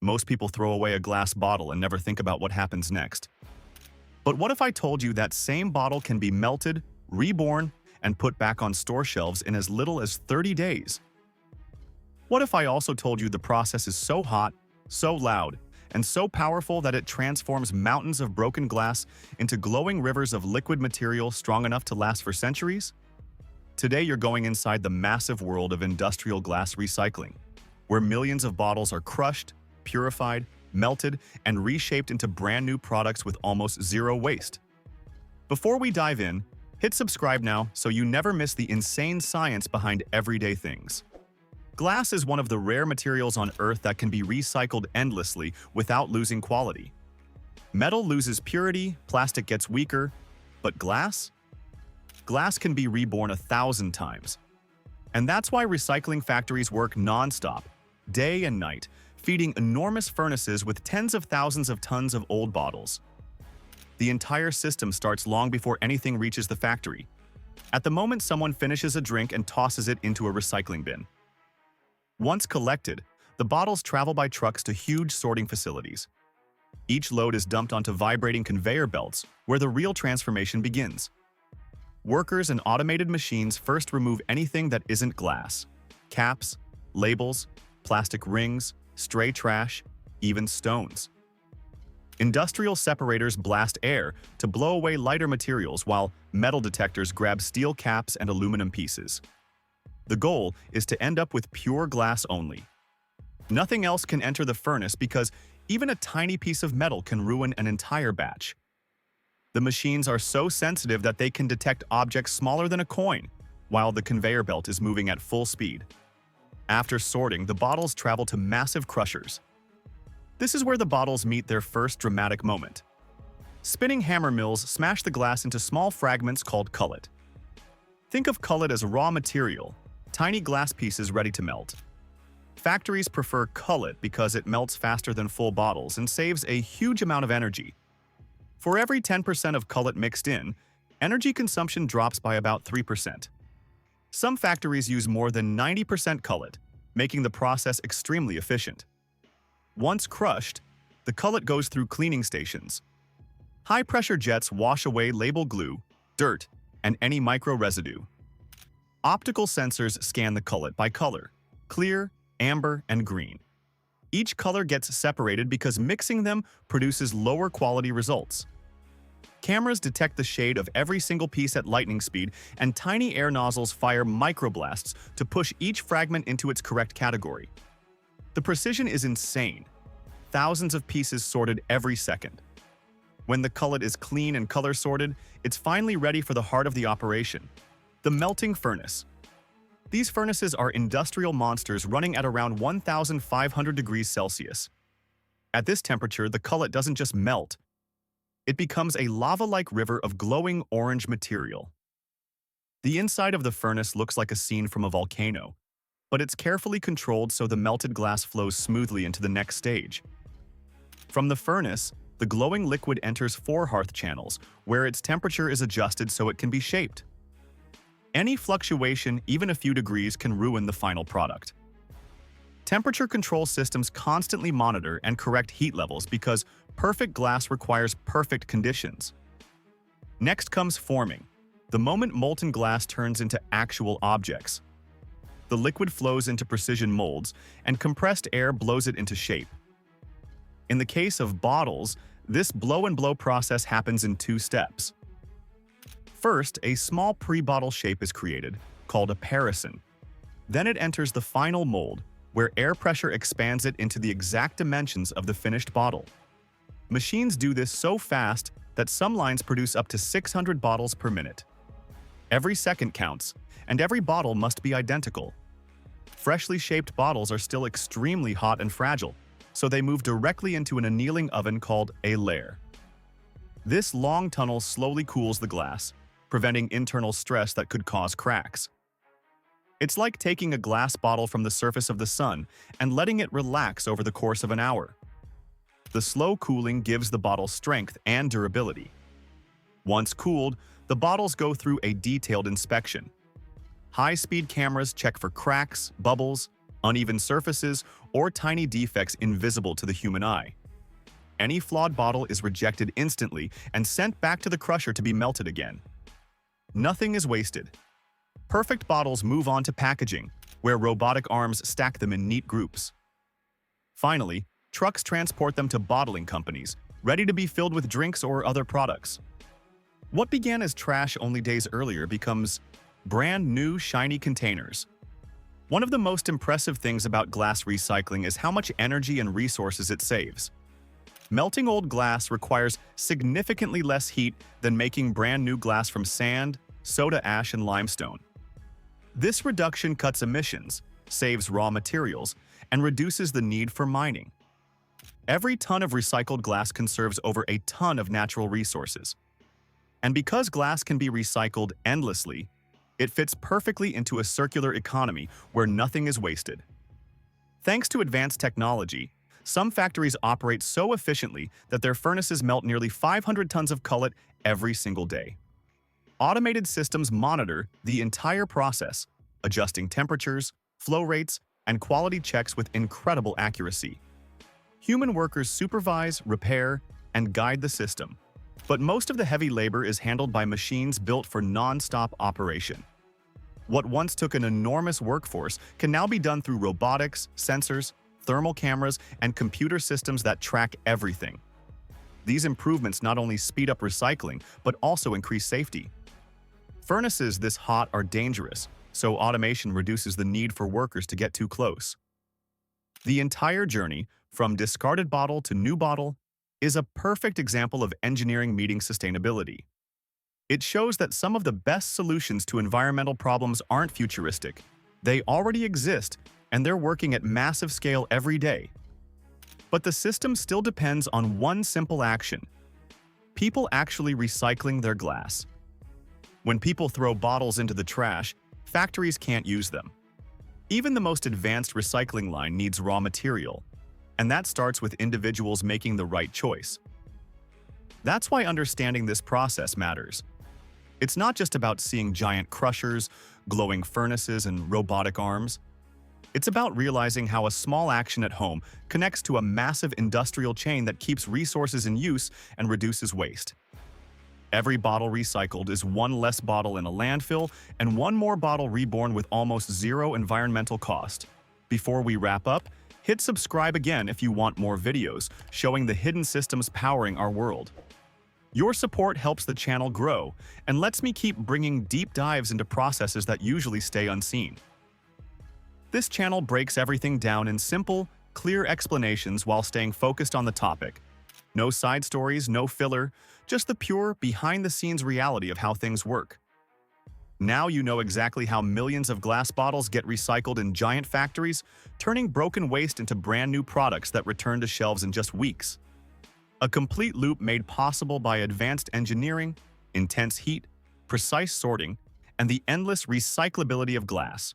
Most people throw away a glass bottle and never think about what happens next. But what if I told you that same bottle can be melted, reborn, and put back on store shelves in as little as 30 days? What if I also told you the process is so hot, so loud, and so powerful that it transforms mountains of broken glass into glowing rivers of liquid material strong enough to last for centuries? Today you're going inside the massive world of industrial glass recycling, where millions of bottles are crushed, purified, melted, and reshaped into brand new products with almost zero waste. Before we dive in, hit subscribe now so you never miss the insane science behind everyday things. Glass is one of the rare materials on Earth that can be recycled endlessly without losing quality. Metal loses purity, plastic gets weaker, but glass? Glass can be reborn 1,000 times. And that's why recycling factories work non-stop, day and night, feeding enormous furnaces with tens of thousands of tons of old bottles. The entire system starts long before anything reaches the factory, at the moment someone finishes a drink and tosses it into a recycling bin. Once collected, the bottles travel by trucks to huge sorting facilities. Each load is dumped onto vibrating conveyor belts, where the real transformation begins. Workers and automated machines first remove anything that isn't glass: caps, labels, plastic rings, stray trash, even stones. Industrial separators blast air to blow away lighter materials while metal detectors grab steel caps and aluminum pieces. The goal is to end up with pure glass only. Nothing else can enter the furnace because even a tiny piece of metal can ruin an entire batch. The machines are so sensitive that they can detect objects smaller than a coin, while the conveyor belt is moving at full speed. After sorting, the bottles travel to massive crushers. This is where the bottles meet their first dramatic moment. Spinning hammer mills smash the glass into small fragments called cullet. Think of cullet as raw material, tiny glass pieces ready to melt. Factories prefer cullet because it melts faster than full bottles and saves a huge amount of energy. For every 10% of cullet mixed in, energy consumption drops by about 3%. Some factories use more than 90% cullet, making the process extremely efficient. Once crushed, the cullet goes through cleaning stations. High-pressure jets wash away label glue, dirt, and any micro residue. Optical sensors scan the cullet by color: clear, amber, and green. Each color gets separated because mixing them produces lower quality results. Cameras detect the shade of every single piece at lightning speed, and tiny air nozzles fire microblasts to push each fragment into its correct category. The precision is insane. Thousands of pieces sorted every second. When the cullet is clean and color sorted, it's finally ready for the heart of the operation: the melting furnace. These furnaces are industrial monsters running at around 1,500 degrees Celsius. At this temperature, the cullet doesn't just melt. It becomes a lava-like river of glowing orange material. The inside of the furnace looks like a scene from a volcano, but it's carefully controlled so the melted glass flows smoothly into the next stage. From the furnace, the glowing liquid enters 4 hearth channels, where its temperature is adjusted so it can be shaped. Any fluctuation, even a few degrees, can ruin the final product. Temperature control systems constantly monitor and correct heat levels because perfect glass requires perfect conditions. Next comes forming, the moment molten glass turns into actual objects. The liquid flows into precision molds, and compressed air blows it into shape. In the case of bottles, this blow-and-blow process happens in 2 steps. First, a small pre-bottle shape is created, called a parison. Then it enters the final mold, where air pressure expands it into the exact dimensions of the finished bottle. Machines do this so fast that some lines produce up to 600 bottles per minute. Every second counts, and every bottle must be identical. Freshly shaped bottles are still extremely hot and fragile, so they move directly into an annealing oven called a layer. This long tunnel slowly cools the glass, preventing internal stress that could cause cracks. It's like taking a glass bottle from the surface of the sun and letting it relax over the course of an hour. The slow cooling gives the bottle strength and durability. Once cooled, the bottles go through a detailed inspection. High-speed cameras check for cracks, bubbles, uneven surfaces, or tiny defects invisible to the human eye. Any flawed bottle is rejected instantly and sent back to the crusher to be melted again. Nothing is wasted. Perfect bottles move on to packaging, where robotic arms stack them in neat groups. Finally, trucks transport them to bottling companies, ready to be filled with drinks or other products. What began as trash only days earlier becomes brand new, shiny containers. One of the most impressive things about glass recycling is how much energy and resources it saves. Melting old glass requires significantly less heat than making brand new glass from sand, soda ash, and limestone. This reduction cuts emissions, saves raw materials, and reduces the need for mining. Every ton of recycled glass conserves over a ton of natural resources. And because glass can be recycled endlessly, it fits perfectly into a circular economy where nothing is wasted. Thanks to advanced technology, some factories operate so efficiently that their furnaces melt nearly 500 tons of cullet every single day. Automated systems monitor the entire process, adjusting temperatures, flow rates, and quality checks with incredible accuracy. Human workers supervise, repair, and guide the system, but most of the heavy labor is handled by machines built for non-stop operation. What once took an enormous workforce can now be done through robotics, sensors, thermal cameras, and computer systems that track everything. These improvements not only speed up recycling, but also increase safety. Furnaces this hot are dangerous, so automation reduces the need for workers to get too close. The entire journey, from discarded bottle to new bottle, is a perfect example of engineering meeting sustainability. It shows that some of the best solutions to environmental problems aren't futuristic. They already exist, and they're working at massive scale every day. But the system still depends on one simple action: people actually recycling their glass. When people throw bottles into the trash, factories can't use them. Even the most advanced recycling line needs raw material, and that starts with individuals making the right choice. That's why understanding this process matters. It's not just about seeing giant crushers, glowing furnaces, and robotic arms. It's about realizing how a small action at home connects to a massive industrial chain that keeps resources in use and reduces waste. Every bottle recycled is one less bottle in a landfill and one more bottle reborn with almost zero environmental cost. Before we wrap up, hit subscribe again if you want more videos showing the hidden systems powering our world. Your support helps the channel grow and lets me keep bringing deep dives into processes that usually stay unseen. This channel breaks everything down in simple, clear explanations while staying focused on the topic. No side stories, no filler, just the pure, behind-the-scenes reality of how things work. Now you know exactly how millions of glass bottles get recycled in giant factories, turning broken waste into brand new products that return to shelves in just weeks. A complete loop made possible by advanced engineering, intense heat, precise sorting, and the endless recyclability of glass.